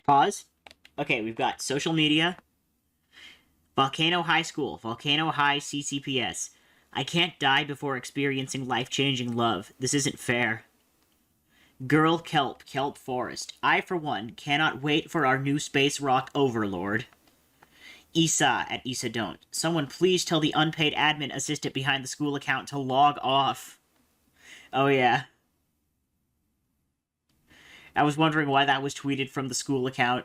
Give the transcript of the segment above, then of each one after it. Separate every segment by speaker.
Speaker 1: Pause. Okay, we've got social media. Volcano High School. Volcano High CCPS. I can't die before experiencing life-changing love. This isn't fair. Girl Kelp. Kelp Forest. I, for one, cannot wait for our new space rock overlord. Isa at Isa Don't. Someone please tell the unpaid admin assistant behind the school account to log off. Oh yeah. I was wondering why that was tweeted from the school account.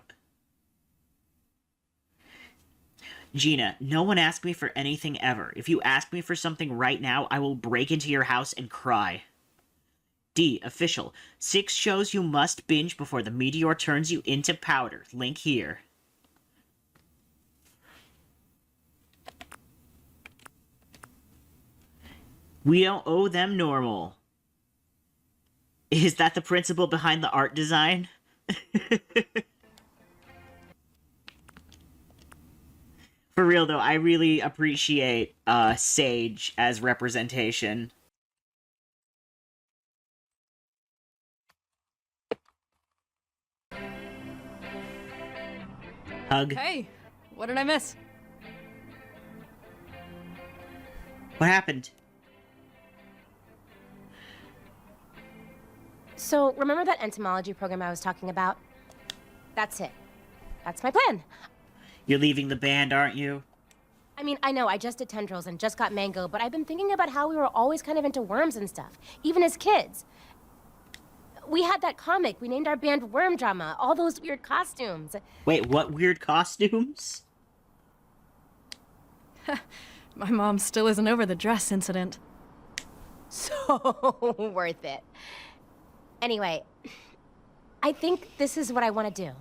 Speaker 1: Gina, no one asked me for anything ever. If you ask me for something right now, I will break into your house and cry. D. Official. 6 shows you must binge before the meteor turns you into powder. Link here. We don't owe them normal. Is that the principle behind the art design? For real, though, I really appreciate Sage as representation. Hug.
Speaker 2: Hey, what did I miss?
Speaker 1: What happened?
Speaker 3: So, remember that entomology program I was talking about? That's it. That's my plan.
Speaker 1: You're leaving the band, aren't you?
Speaker 3: I mean, I know, I just did tendrils and just got mango, but I've been thinking about how we were always kind of into worms and stuff, even as kids. We had that comic, we named our band Worm Drama, all those weird costumes.
Speaker 1: Wait, what weird costumes?
Speaker 2: My mom still isn't over the dress incident.
Speaker 3: So worth it. Anyway, I think this is what I want to do.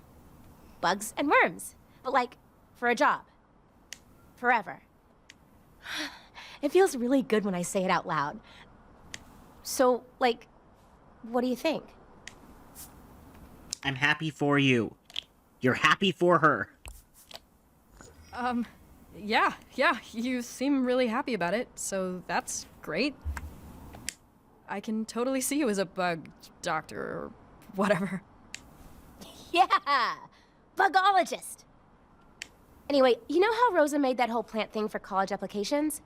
Speaker 3: Bugs and worms, but like, for a job. Forever. It feels really good when I say it out loud. So, like, what do you think?
Speaker 1: I'm happy for you. You're happy for her.
Speaker 2: Yeah, you seem really happy about it, so that's great. I can totally see you as a bug doctor or whatever.
Speaker 3: Yeah! Bugologist! Anyway, you know how Rosa made that whole plant thing for college applications?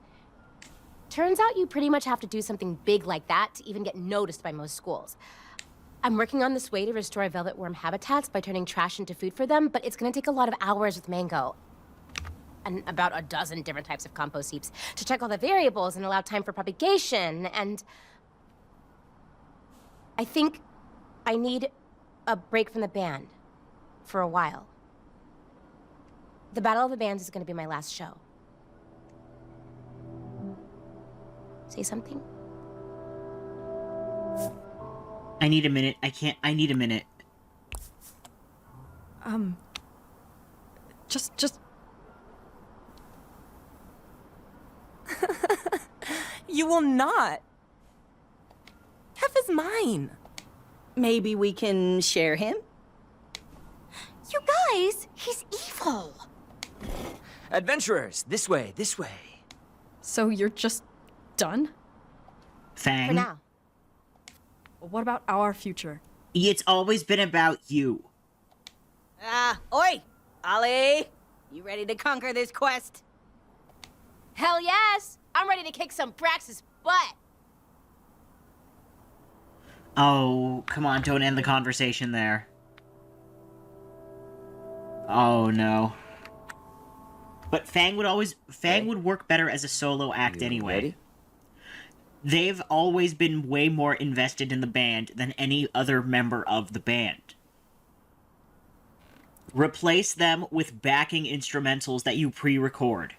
Speaker 3: Turns out you pretty much have to do something big like that to even get noticed by most schools. I'm working on this way to restore velvet worm habitats by turning trash into food for them, but it's gonna take a lot of hours with mango. And about a dozen different types of compost heaps to check all the variables and allow time for propagation, and... I think I need a break from the band for a while. The Battle of the Bands is gonna be my last show. Say something?
Speaker 1: I need a minute. I need a minute.
Speaker 2: Just...
Speaker 4: You will not. Hef is mine.
Speaker 5: Maybe we can share him?
Speaker 3: You guys, he's evil.
Speaker 6: Adventurers, this way, this way.
Speaker 2: So you're just done?
Speaker 1: Fang.
Speaker 3: For now.
Speaker 2: What about our future?
Speaker 1: It's always been about you.
Speaker 5: Oi! Ollie! You ready to conquer this quest?
Speaker 3: Hell yes! I'm ready to kick some Brax's butt.
Speaker 1: Oh, come on, don't end the conversation there. Oh, no. But Fang would work better as a solo act anyway.
Speaker 6: Ready?
Speaker 1: They've always been way more invested in the band than any other member of the band. Replace them with backing instrumentals that you pre-record.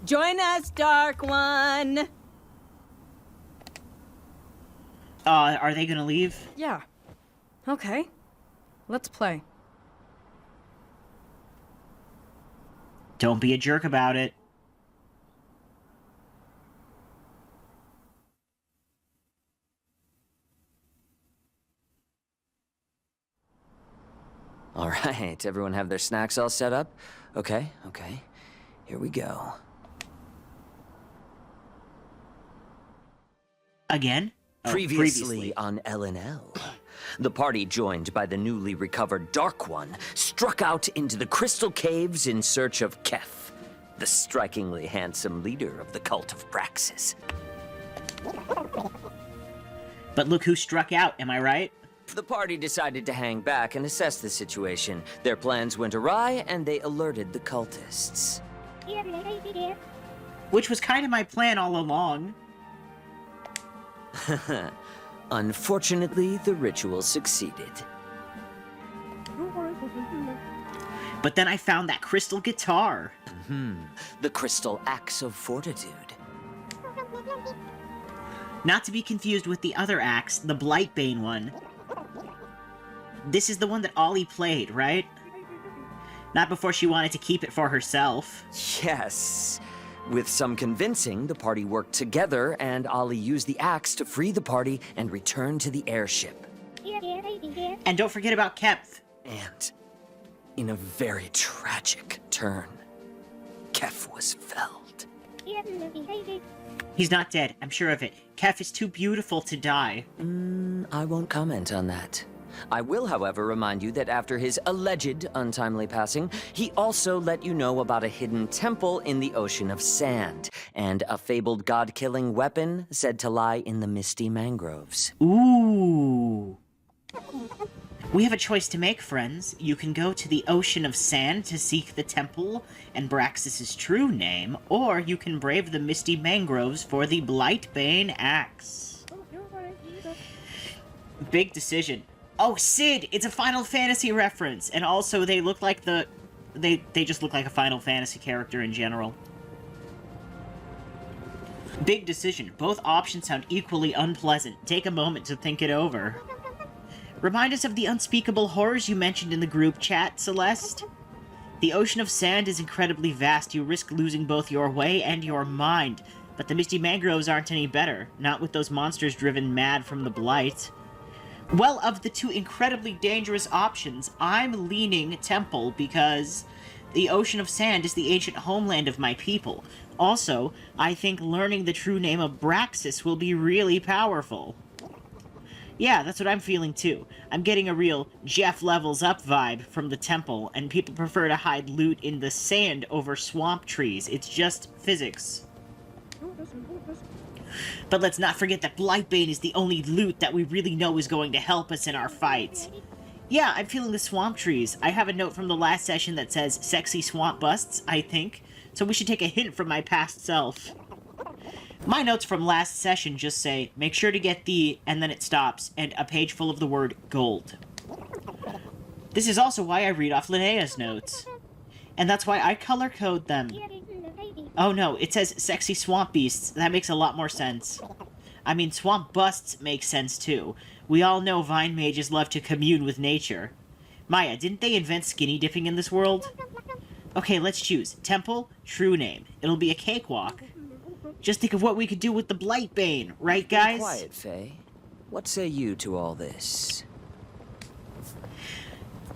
Speaker 5: Join us, Dark One!
Speaker 1: Are they gonna leave?
Speaker 2: Yeah. Okay. Let's play.
Speaker 1: Don't be a jerk about it.
Speaker 6: All right, everyone have their snacks all set up? Okay. Here we go.
Speaker 1: Again? Oh,
Speaker 6: Previously on LNL. The party, joined by the newly recovered Dark One, struck out into the crystal caves in search of Kef, the strikingly handsome leader of the cult of Braxis.
Speaker 1: But look who struck out, am I right?
Speaker 6: The party decided to hang back and assess the situation. Their plans went awry, and they alerted the cultists.
Speaker 1: Which was kind of my plan all along.
Speaker 6: Unfortunately, the ritual succeeded.
Speaker 1: But then I found that crystal guitar.
Speaker 6: The crystal axe of fortitude.
Speaker 1: Not to be confused with the other axe, the Blightbane one. This is the one that Ollie played, right? Not before she wanted to keep it for herself.
Speaker 6: Yes. With some convincing, the party worked together, and Ollie used the axe to free the party and return to the airship.
Speaker 1: And don't forget about Keph.
Speaker 6: And, in a very tragic turn, Kef was felled.
Speaker 1: He's not dead, I'm sure of it. Keph is too beautiful to die.
Speaker 6: I won't comment on that. I will, however, remind you that after his alleged untimely passing, he also let you know about a hidden temple in the Ocean of Sand, and a fabled god-killing weapon said to lie in the misty mangroves.
Speaker 1: Ooh. We have a choice to make, friends. You can go to the Ocean of Sand to seek the temple and Braxis' true name, or you can brave the misty mangroves for the Blightbane axe. Big decision. Oh, Sid! It's a Final Fantasy reference! And also, they look like the... They just look like a Final Fantasy character in general. Big decision. Both options sound equally unpleasant. Take a moment to think it over. Remind us of the unspeakable horrors you mentioned in the group chat, Celeste. The Ocean of Sand is incredibly vast. You risk losing both your way and your mind. But the misty mangroves aren't any better. Not with those monsters driven mad from the Blight. Well, of the two incredibly dangerous options, I'm leaning Temple because the Ocean of Sand is the ancient homeland of my people. Also, I think learning the true name of Braxis will be really powerful. Yeah, that's what I'm feeling too. I'm getting a real Jeff levels up vibe from the temple, and people prefer to hide loot in the sand over swamp trees. It's just physics. But let's not forget that Blightbane is the only loot that we really know is going to help us in our fight. Yeah, I'm feeling the swamp trees. I have a note from the last session that says sexy swamp busts, I think. So we should take a hint from my past self. My notes from last session just say, make sure to get the, and then it stops, and a page full of the word gold. This is also why I read off Linnea's notes. And that's why I color code them. Oh no, it says sexy swamp beasts. That makes a lot more sense. I mean, swamp busts make sense too. We all know vine mages love to commune with nature. Maya, didn't they invent skinny dipping in this world? Okay, let's choose. Temple, true name. It'll be a cakewalk. Just think of what we could do with the Blightbane, right guys?
Speaker 6: Be quiet, Faye. What say you to all this?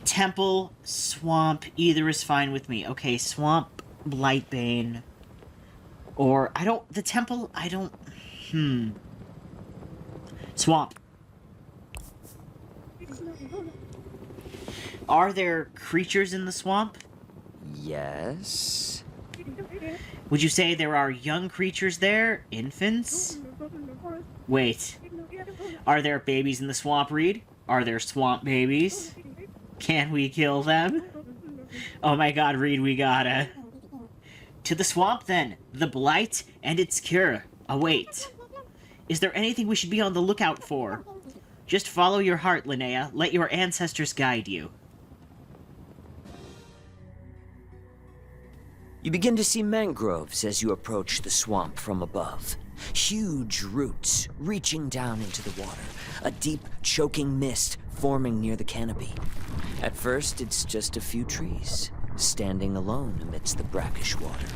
Speaker 1: Temple, swamp, either is fine with me. Okay, swamp, Blightbane. Or, the temple, Swamp. Are there creatures in the swamp?
Speaker 6: Yes.
Speaker 1: Would you say there are young creatures there? Infants? Wait. Are there babies in the swamp, Reed? Are there swamp babies? Can we kill them? Oh my god, Reed, we gotta. To the swamp, then. The Blight and its cure await. Is there anything we should be on the lookout for? Just follow your heart, Linnea. Let your ancestors guide you.
Speaker 6: You begin to see mangroves as you approach the swamp from above. Huge roots reaching down into the water, a deep, choking mist forming near the canopy. At first, it's just a few trees, standing alone amidst the brackish water.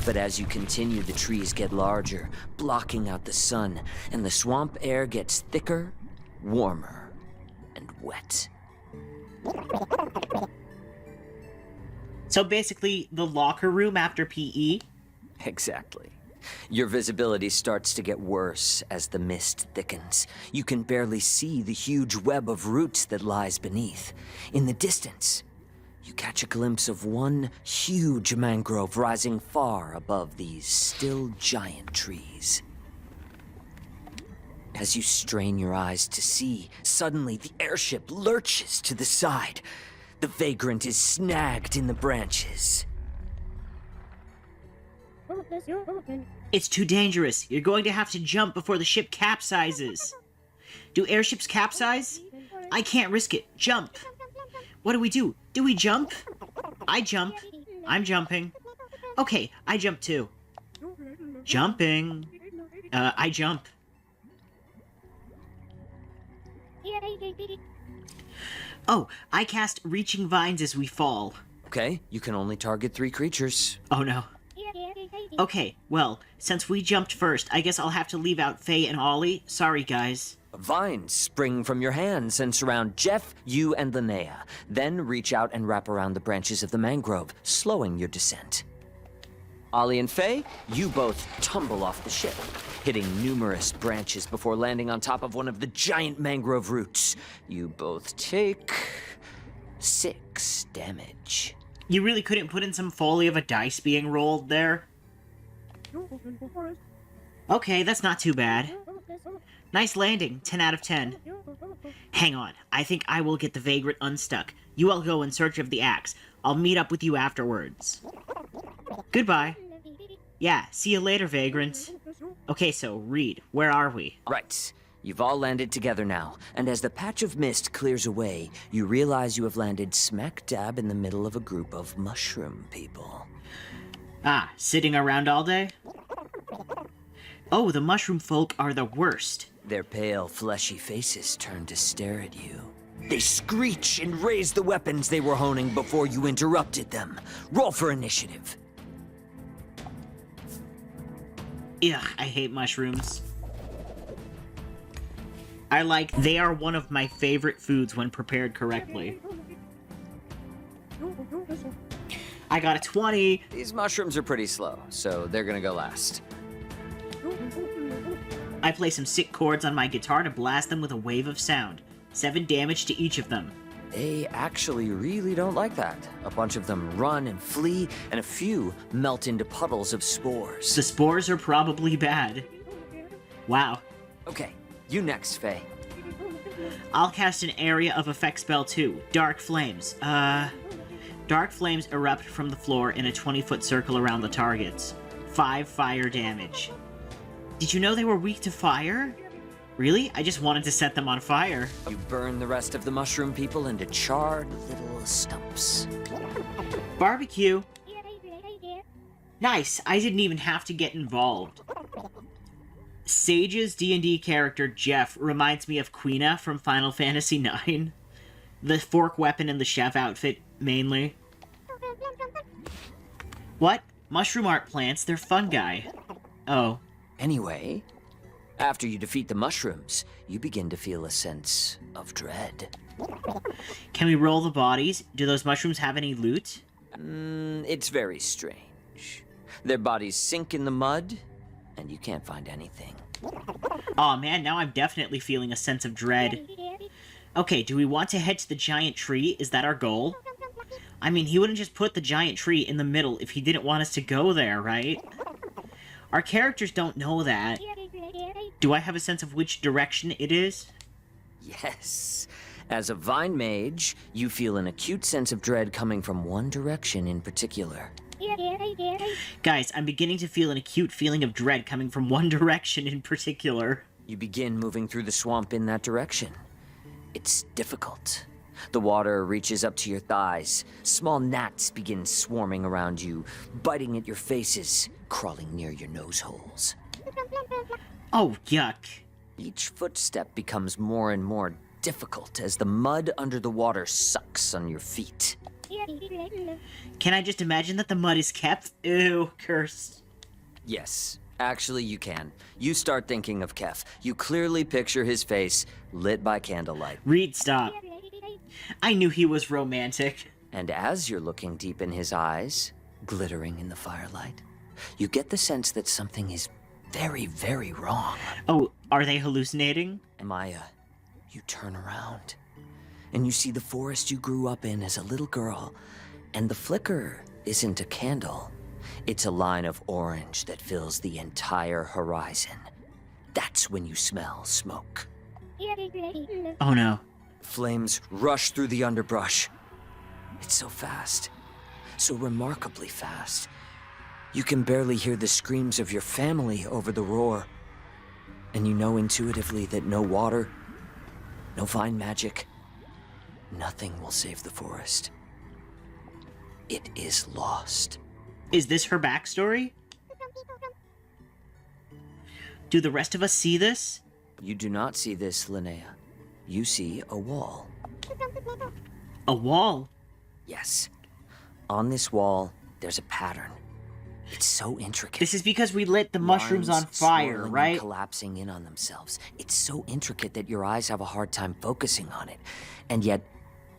Speaker 6: But as you continue, the trees get larger, blocking out the sun, and the swamp air gets thicker, warmer, and wet.
Speaker 1: So basically, the locker room after PE?
Speaker 6: Exactly. Your visibility starts to get worse as the mist thickens. You can barely see the huge web of roots that lies beneath. In the distance, you catch a glimpse of one huge mangrove rising far above these still giant trees. As you strain your eyes to see, suddenly the airship lurches to the side. The vagrant is snagged in the branches.
Speaker 1: It's too dangerous. You're going to have to jump before the ship capsizes. Do airships capsize? I can't risk it. Jump. What do we do? Do we jump? I jump. I'm jumping. Okay, I jump too. Jumping. I jump. Oh, I cast Reaching Vines as we fall.
Speaker 6: Okay, you can only target 3 creatures.
Speaker 1: Oh no. Okay, well, since we jumped first, I guess I'll have to leave out Faye and Ollie. Sorry, guys.
Speaker 6: Vines spring from your hands and surround Jeff, you, and Linnea. Then reach out and wrap around the branches of the mangrove, slowing your descent. Ollie and Faye, you both tumble off the ship, hitting numerous branches before landing on top of one of the giant mangrove roots. You both take 6 damage.
Speaker 1: You really couldn't put in some foley of a dice being rolled there? Okay, that's not too bad. Nice landing, 10 out of 10. Hang on, I think I will get the vagrant unstuck. You all go in search of the axe. I'll meet up with you afterwards. Goodbye. Yeah, see you later, vagrant. Okay, so, Reed, where are we?
Speaker 6: Right. You've all landed together now, and as the patch of mist clears away, you realize you have landed smack dab in the middle of a group of mushroom people.
Speaker 1: Ah, sitting around all day? Oh, the mushroom folk are the worst.
Speaker 6: Their pale, fleshy faces turn to stare at you. They screech and raise the weapons they were honing before you interrupted them. Roll for initiative.
Speaker 1: Ugh, I hate mushrooms. They are one of my favorite foods when prepared correctly. I got a 20.
Speaker 6: These mushrooms are pretty slow, so they're gonna go last.
Speaker 1: I play some sick chords on my guitar to blast them with a wave of sound. 7 damage to each of them.
Speaker 6: They actually really don't like that. A bunch of them run and flee, and a few melt into puddles of spores.
Speaker 1: The spores are probably bad. Wow.
Speaker 6: Okay, you next, Faye.
Speaker 1: I'll cast an area of effect spell too. Dark Flames. Dark Flames erupt from the floor in a 20-foot circle around the targets. 5 fire damage. Did you know they were weak to fire? Really? I just wanted to set them on fire.
Speaker 6: You burn the rest of the mushroom people into charred little stumps.
Speaker 1: Barbecue. Nice. I didn't even have to get involved. Sage's D&D character, Jeff, reminds me of Quina from Final Fantasy IX. The fork weapon and the chef outfit, mainly. What? Mushroom aren't plants, they're fungi. Oh.
Speaker 6: Anyway, after you defeat the mushrooms, you begin to feel a sense of dread.
Speaker 1: Can we roll the bodies? Do those mushrooms have any loot?
Speaker 6: It's very strange. Their bodies sink in the mud, and you can't find anything.
Speaker 1: Aw man, now I'm definitely feeling a sense of dread. Okay, do we want to head to the giant tree? Is that our goal? I mean, he wouldn't just put the giant tree in the middle if he didn't want us to go there, right? Our characters don't know that. Do I have a sense of which direction it is?
Speaker 6: Yes. As a vine mage, you feel an acute sense of dread coming from one direction in particular.
Speaker 1: Guys, I'm beginning to feel an acute feeling of dread coming from one direction in particular.
Speaker 6: You begin moving through the swamp in that direction. It's difficult. The water reaches up to your thighs. Small gnats begin swarming around you, biting at your faces, crawling near your nose holes.
Speaker 1: Oh, yuck.
Speaker 6: Each footstep becomes more and more difficult as the mud under the water sucks on your feet.
Speaker 1: Can I just imagine that the mud is kept? Ew, cursed.
Speaker 6: Yes, actually you can. You start thinking of Kef. You clearly picture his face, lit by candlelight.
Speaker 1: Reed, stop. I knew he was romantic.
Speaker 6: And as you're looking deep in his eyes, glittering in the firelight, You get the sense that something is very, very wrong.
Speaker 1: Oh, are they hallucinating?
Speaker 6: Maya, you turn around, and you see the forest you grew up in as a little girl, and the flicker isn't a candle. It's a line of orange that fills the entire horizon. That's when you smell smoke.
Speaker 1: Oh no.
Speaker 6: Flames rush through the underbrush. It's so fast, so remarkably fast. You can barely hear the screams of your family over the roar. And you know intuitively that no water, no fine magic, nothing will save the forest. It is lost.
Speaker 1: Is this her backstory? Do the rest of us see this?
Speaker 6: You do not see this, Linnea. You see a wall.
Speaker 1: A wall?
Speaker 6: Yes. On this wall, there's a pattern. It's so intricate.
Speaker 1: This is because we lit the mushrooms on
Speaker 6: Lines
Speaker 1: fire,
Speaker 6: swirling
Speaker 1: right?
Speaker 6: and collapsing in on themselves. It's so intricate that your eyes have a hard time focusing on it. And yet,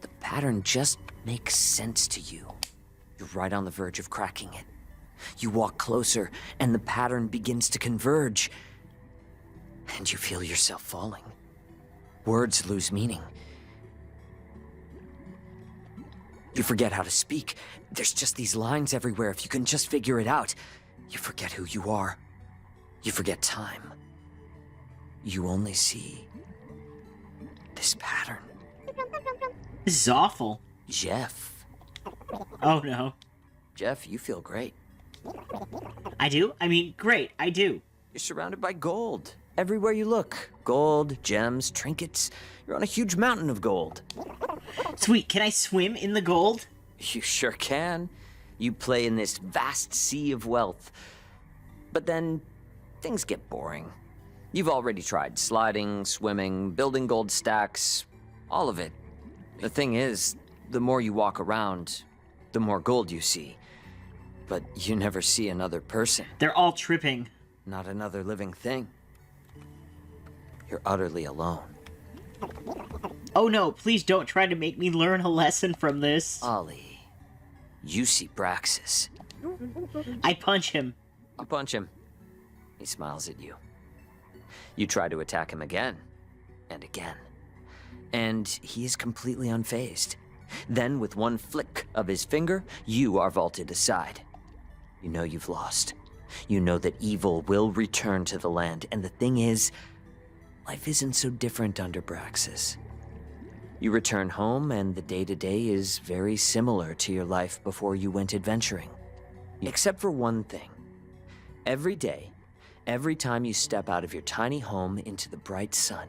Speaker 6: the pattern just makes sense to you. You're right on the verge of cracking it. You walk closer, and the pattern begins to converge. And you feel yourself falling. Words lose meaning. You forget how to speak. There's just these lines everywhere. If you can just figure it out, you forget who you are. You forget time. You only see this pattern.
Speaker 1: This is awful.
Speaker 6: Jeff.
Speaker 1: Oh no.
Speaker 6: Jeff, you feel great.
Speaker 1: I do? I mean, great, I do.
Speaker 6: You're surrounded by gold. Everywhere you look. Gold, gems, trinkets. You're on a huge mountain of gold.
Speaker 1: Sweet, can I swim in the gold?
Speaker 6: You sure can. You play in this vast sea of wealth. But then, things get boring. You've already tried sliding, swimming, building gold stacks, all of it. The thing is, the more you walk around, the more gold you see. But you never see another person,
Speaker 1: They're all tripping.
Speaker 6: not another living thing. You're utterly alone.
Speaker 1: Oh no, please don't try to make me learn a lesson from this.
Speaker 6: Ollie, you see Braxis.
Speaker 1: I punch him.
Speaker 6: You punch him. He smiles at you. You try to attack him again, and again. And he is completely unfazed. Then, with one flick of his finger, you are vaulted aside. You know you've lost. You know that evil will return to the land, and the thing is, life isn't so different under Braxis. You return home, and the day-to-day is very similar to your life before you went adventuring. Except for one thing. Every day, every time you step out of your tiny home into the bright sun,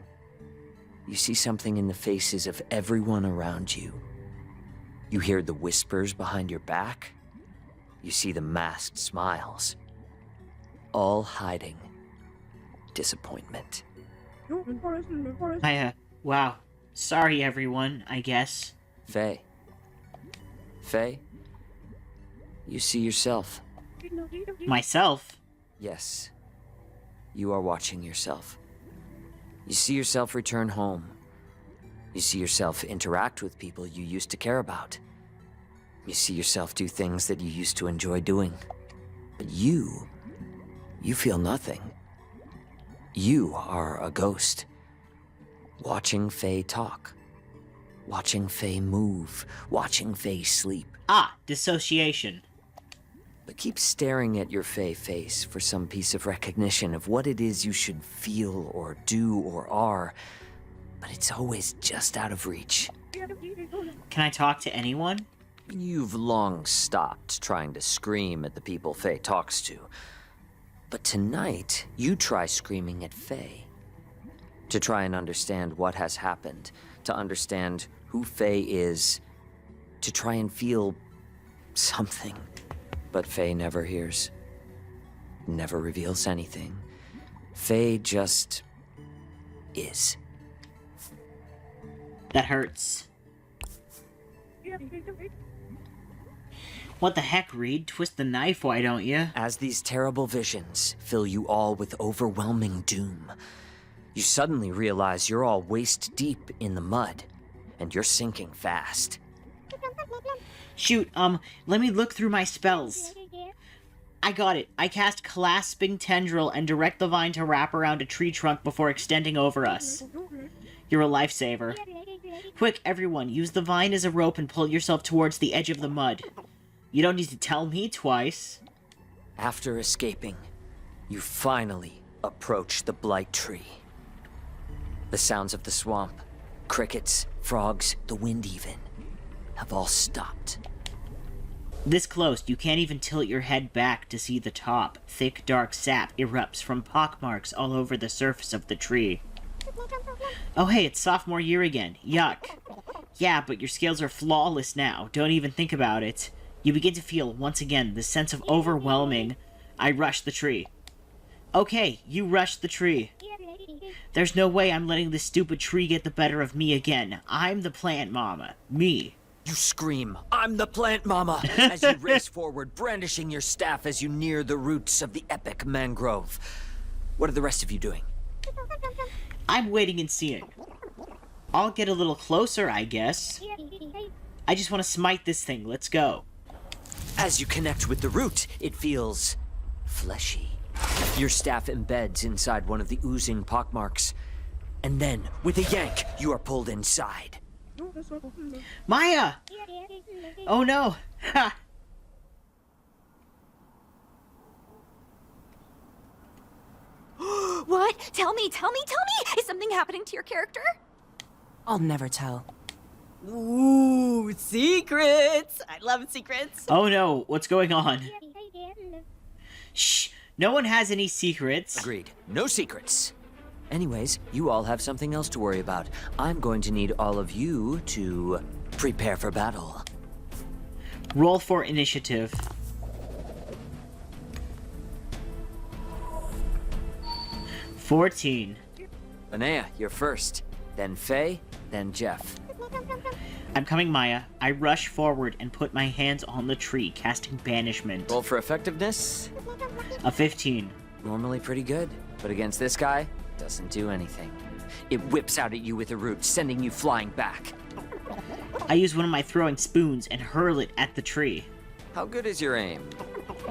Speaker 6: you see something in the faces of everyone around you. You hear the whispers behind your back. You see the masked smiles. All hiding disappointment.
Speaker 1: Wow. Sorry, everyone, I guess.
Speaker 6: Faye. Faye, you see yourself.
Speaker 1: Myself?
Speaker 6: Yes. You are watching yourself. You see yourself return home. You see yourself interact with people you used to care about. You see yourself do things that you used to enjoy doing. But you feel nothing. You are a ghost. Watching Faye talk. Watching Faye move. Watching Faye sleep.
Speaker 1: Ah, dissociation.
Speaker 6: But keep staring at your Faye face for some piece of recognition of what it is you should feel or do or are. But it's always just out of reach.
Speaker 1: Can I talk to anyone?
Speaker 6: You've long stopped trying to scream at the people Faye talks to. But tonight, you try screaming at Faye. To try and understand what has happened. To understand who Faye is. To try and feel something. But Faye never hears. Never reveals anything. Faye just is.
Speaker 1: That hurts. What the heck, Reed? Twist the knife, why don't you?
Speaker 6: As these terrible visions fill you all with overwhelming doom, you suddenly realize you're all waist deep in the mud, and you're sinking fast.
Speaker 1: Shoot, let me look through my spells. I got it. I cast Clasping Tendril and direct the vine to wrap around a tree trunk before extending over us. You're a lifesaver. Quick, everyone, use the vine as a rope and pull yourself towards the edge of the mud. You don't need to tell me twice.
Speaker 6: After escaping, you finally approach the blight tree. The sounds of the swamp, crickets, frogs, the wind even, have all stopped.
Speaker 1: This close, you can't even tilt your head back to see the top. Thick, dark sap erupts from pockmarks all over the surface of the tree. Oh hey, it's sophomore year again. Yuck. Yeah, but your scales are flawless now. Don't even think about it. You begin to feel, once again, the sense of overwhelming. I rush the tree. Okay, you rush the tree. There's no way I'm letting this stupid tree get the better of me again. I'm the plant mama. Me.
Speaker 6: You scream, "I'm the plant mama!" as you race forward, brandishing your staff as you near the roots of the epic mangrove. What are the rest of you doing?
Speaker 1: I'm waiting and seeing. I'll get a little closer, I guess. I just want to smite this thing. Let's go.
Speaker 6: As you connect with the root, it feels fleshy. Your staff embeds inside one of the oozing pockmarks. And then, with a yank, you are pulled inside.
Speaker 1: Maya! Oh no! Ha!
Speaker 7: What? Tell me! Is something happening to your character?
Speaker 4: I'll never tell. Ooh, secrets! I love secrets.
Speaker 1: Oh no, what's going on? Shh! No one has any secrets.
Speaker 6: Agreed. No secrets. Anyways, you all have something else to worry about. I'm going to need all of you to prepare for battle.
Speaker 1: Roll for initiative. $14.
Speaker 6: Linnea, you're first. Then Faye, then Jeff.
Speaker 1: I'm coming, Maya. I rush forward and put my hands on the tree, casting banishment.
Speaker 6: Roll for effectiveness.
Speaker 1: A 15.
Speaker 6: Normally pretty good, but against this guy, doesn't do anything. It whips out at you with a root, sending you flying back.
Speaker 1: I use one of my throwing spoons and hurl it at the tree.
Speaker 6: How good is your aim?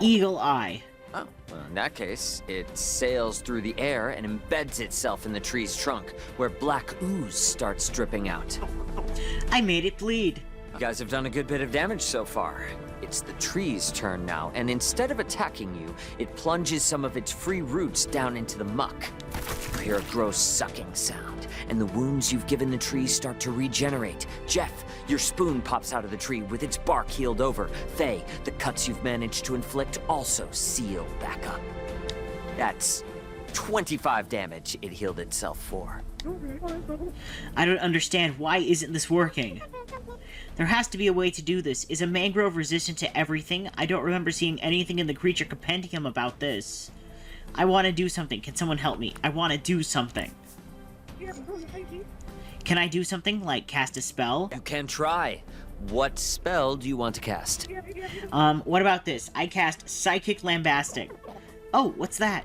Speaker 1: Eagle Eye.
Speaker 6: Oh, well, in that case, it sails through the air and embeds itself in the tree's trunk, where black ooze starts dripping out.
Speaker 1: I made it bleed.
Speaker 6: You guys have done a good bit of damage so far. It's the tree's turn now, and instead of attacking you, it plunges some of its free roots down into the muck. You hear a gross sucking sound, and the wounds you've given the tree start to regenerate. Jeff, your spoon pops out of the tree with its bark healed over. Faye, the cuts you've managed to inflict also seal back up. That's 25 damage it healed itself for.
Speaker 1: I don't understand. Why isn't this working? There has to be a way to do this. Is a mangrove resistant to everything? I don't remember seeing anything in the creature compendium about this. I want to do something. Can someone help me? I want to do something. Can I do something, like cast a spell?
Speaker 6: You can try. What spell do you want to cast?
Speaker 1: What about this? I cast Psychic Lambasting. Oh, what's that?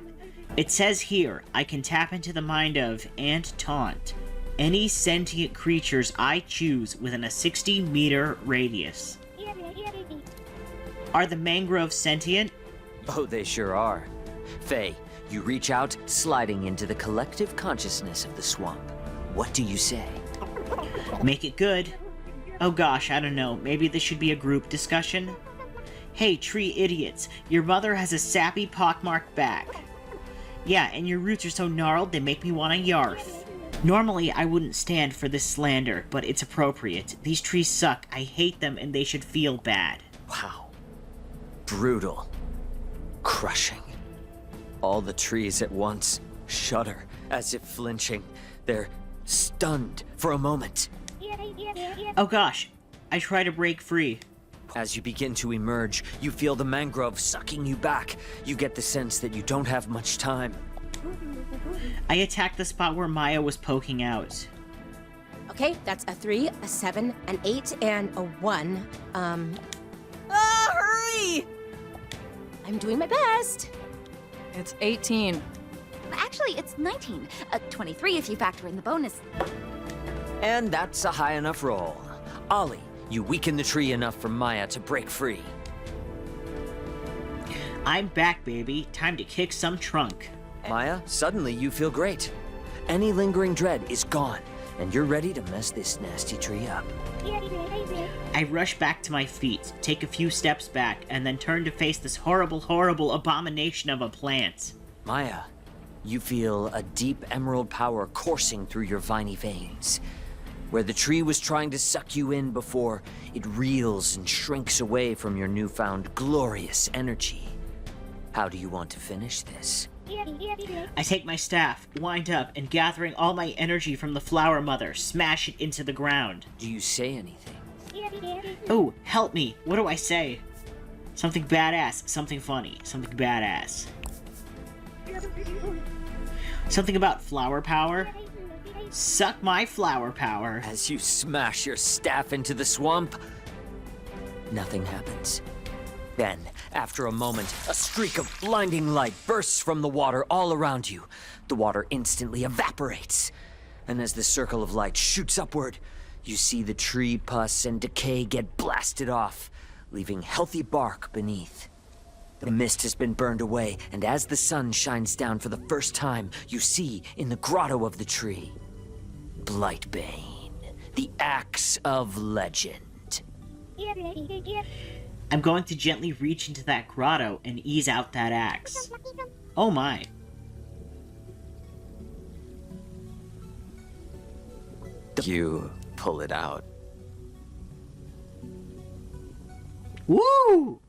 Speaker 1: It says here, I can tap into the mind of, and taunt, any sentient creatures I choose within a 60-meter radius. Are the mangroves sentient?
Speaker 6: Oh, they sure are. Faye, you reach out, sliding into the collective consciousness of the swamp. What do you say?
Speaker 1: Make it good. Oh gosh, I don't know. Maybe this should be a group discussion? Hey, tree idiots. Your mother has a sappy pockmarked back. Yeah, and your roots are so gnarled they make me want to yarf. Normally, I wouldn't stand for this slander, but it's appropriate. These trees suck. I hate them, and they should feel bad.
Speaker 6: Wow. Brutal. Crushing. All the trees at once shudder, as if flinching. They're stunned for a moment.
Speaker 1: Oh gosh, I try to break free.
Speaker 6: As you begin to emerge, you feel the mangrove sucking you back. You get the sense that you don't have much time.
Speaker 1: I attacked the spot where Maya was poking out.
Speaker 3: Okay, that's a 3, a 7, an 8, and a 1.
Speaker 4: Hurry!
Speaker 3: I'm doing my best.
Speaker 2: It's 18.
Speaker 7: Actually, it's 19. 23 if you factor in the bonus.
Speaker 6: And that's a high enough roll. Ollie, you weaken the tree enough for Maya to break free.
Speaker 1: I'm back, baby. Time to kick some trunk.
Speaker 6: Maya, suddenly you feel great. Any lingering dread is gone, and you're ready to mess this nasty tree up.
Speaker 1: I rush back to my feet, take a few steps back, and then turn to face this horrible, horrible abomination of a plant.
Speaker 6: Maya, you feel a deep emerald power coursing through your viney veins. Where the tree was trying to suck you in before, it reels and shrinks away from your newfound glorious energy. How do you want to finish this?
Speaker 1: I take my staff, wind up, and gathering all my energy from the flower mother, smash it into the ground.
Speaker 6: Do you say anything?
Speaker 1: Oh, help me. What do I say? Something badass, something funny, something badass. Something about flower power? Suck my flower power.
Speaker 6: As you smash your staff into the swamp, nothing happens. Then, after a moment, a streak of blinding light bursts from the water all around you. The water instantly evaporates. And as the circle of light shoots upward, you see the tree pus and decay get blasted off, leaving healthy bark beneath. The mist has been burned away, and as the sun shines down for the first time, you see in the grotto of the tree, Blightbane, the axe of legend.
Speaker 1: I'm going to gently reach into that grotto and ease out that axe. Oh my.
Speaker 6: You pull it out.
Speaker 1: Woo!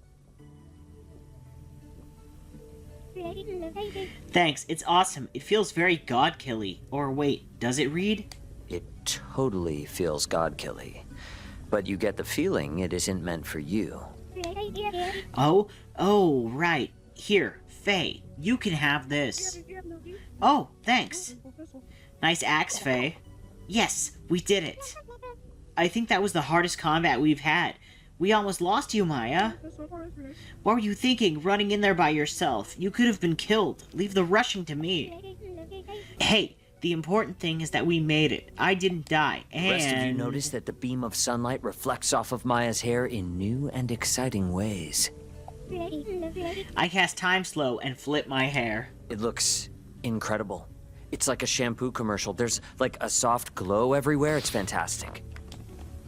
Speaker 1: Thanks, it's awesome. It feels very god-killy. Or wait, does it read?
Speaker 6: It totally feels god-killy. But you get the feeling it isn't meant for you.
Speaker 1: Oh, right. Here, Faye, you can have this. Oh, thanks. Nice axe, Faye. Yes, we did it. I think that was the hardest combat we've had. We almost lost you, Maya. What were you thinking, running in there by yourself? You could have been killed. Leave the rushing to me. Hey, the important thing is that we made it. I didn't die, and...
Speaker 6: The rest of you notice that the beam of sunlight reflects off of Maya's hair in new and exciting ways.
Speaker 1: I cast Time Slow and flip my hair.
Speaker 6: It looks incredible. It's like a shampoo commercial. There's like a soft glow everywhere. It's fantastic.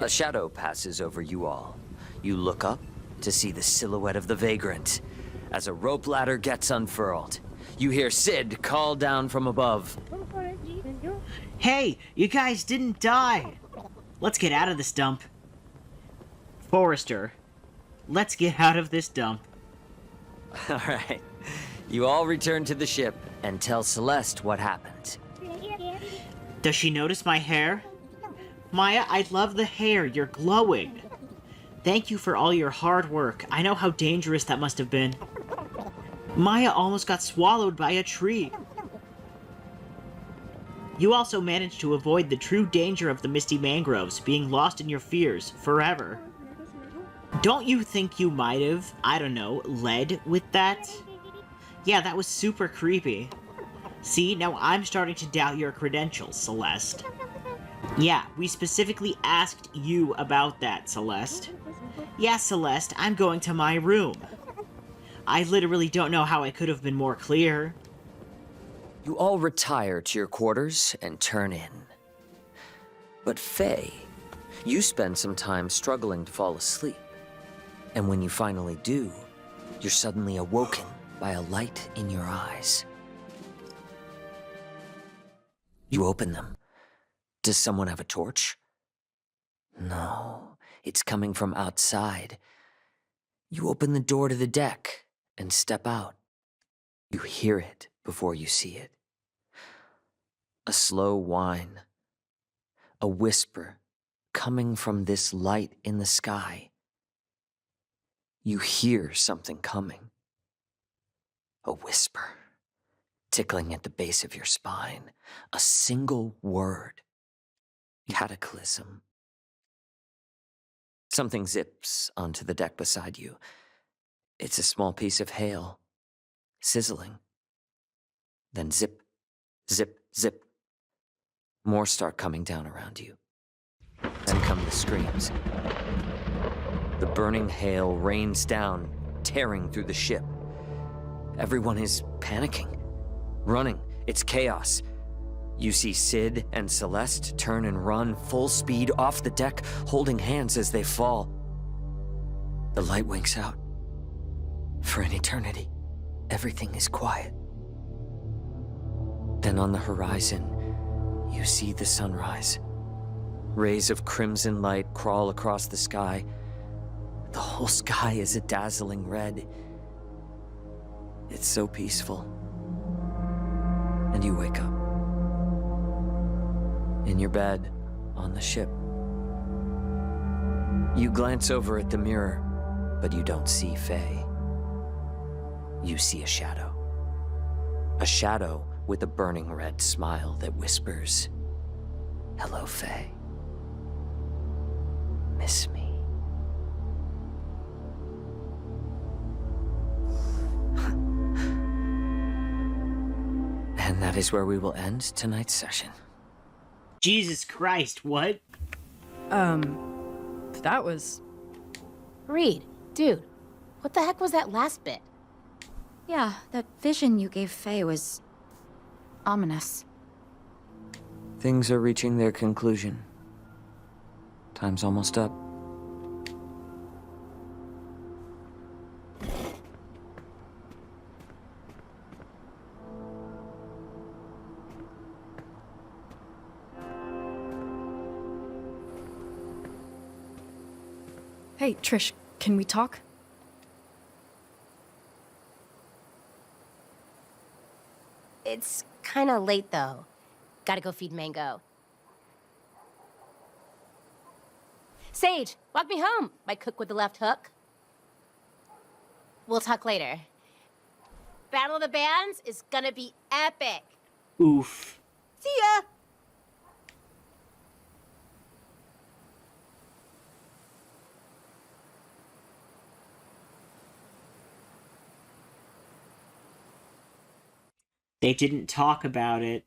Speaker 6: A shadow passes over you all. You look up to see the silhouette of the vagrant. As a rope ladder gets unfurled, you hear Sid call down from above.
Speaker 1: Hey, you guys didn't die. Let's get out of this dump. Forrester, let's get out of this dump.
Speaker 6: All right. You all return to the ship and tell Celeste what happened.
Speaker 1: Does she notice my hair? Maya, I love the hair. You're glowing. Thank you for all your hard work. I know how dangerous that must have been. Maya almost got swallowed by a tree. You also managed to avoid the true danger of the misty mangroves, being lost in your fears forever. Don't you think you might have, I don't know, led with that? Yeah, that was super creepy. See, now I'm starting to doubt your credentials, Celeste. Yeah, we specifically asked you about that, Celeste. Yeah, Celeste, I'm going to my room. I literally don't know how I could have been more clear.
Speaker 6: You all retire to your quarters and turn in. But Faye, you spend some time struggling to fall asleep. And when you finally do, you're suddenly awoken by a light in your eyes. You open them. Does someone have a torch? No, it's coming from outside. You open the door to the deck and step out. You hear it before you see it. A slow whine, a whisper coming from this light in the sky. You hear something coming. A whisper, tickling at the base of your spine. A single word. Cataclysm. Something zips onto the deck beside you. It's a small piece of hail, sizzling. Then zip, zip, zip. More start coming down around you. Then come the screams. The burning hail rains down, tearing through the ship. Everyone is panicking, running. It's chaos. You see Sid and Celeste turn and run full speed off the deck, holding hands as they fall. The light winks out. For an eternity, everything is quiet. Then on the horizon, you see the sunrise. Rays of crimson light crawl across the sky. The whole sky is a dazzling red. It's so peaceful. And you wake up. In your bed, on the ship. You glance over at the mirror, but you don't see Faye. You see a shadow. A shadow with a burning red smile that whispers, "Hello, Faye. Miss me?" And that is where we will end tonight's session.
Speaker 1: Jesus Christ, what?
Speaker 2: That was...
Speaker 3: Reed, dude, what the heck was that last bit?
Speaker 7: Yeah, that vision you gave Faye was ominous.
Speaker 6: Things are reaching their conclusion. Time's almost up.
Speaker 2: Hey, Trish, can we talk?
Speaker 3: It's kinda late, though. Gotta go feed Mango. Sage, walk me home, my cook with the left hook. We'll talk later. Battle of the Bands is gonna be epic.
Speaker 1: Oof.
Speaker 5: See ya!
Speaker 1: They didn't talk about it.